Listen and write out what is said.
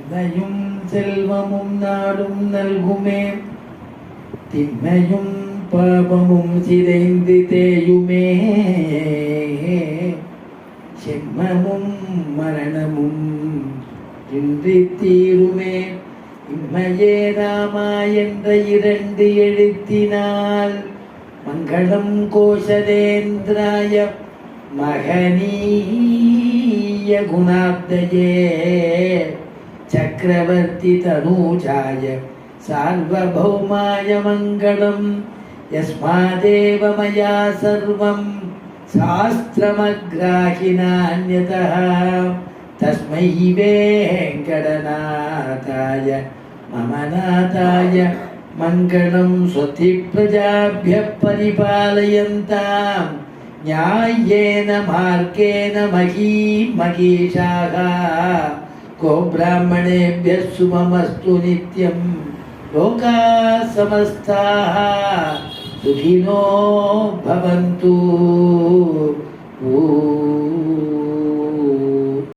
நன்மையும் செல்வமும் நாடும் நல்குமே, திண்மையும் பாபமும் சிதைந்து தேயுமே, செம்மமும் மரணமும் இன்றி தீருமே. இம்மையே ராமா என்ற 2 எழுத்தினால் மங்களம் கோஷலேந்திராய மகனீய குணாப்தயே சக்கரவர்த்தி தனூஜாய சார்வபௌமாய மங்களம். யஸ்மாதேவ மயா சர்வம் சாஸ்திரமக்ராஹினான்யதः தஸ்மை வேங்கடநாதாய மம நாதாய மங்களம். ஸ்வஸ்தி பிரஜாப்யः பரிபாலயந்தாம் न्याय्येन मार्गेण महीम् महीषाः गोब्राह्मणेभ्यः शुभमस्तु नित्यं लोकाः समस्ताः सुखिनो भवन्तु.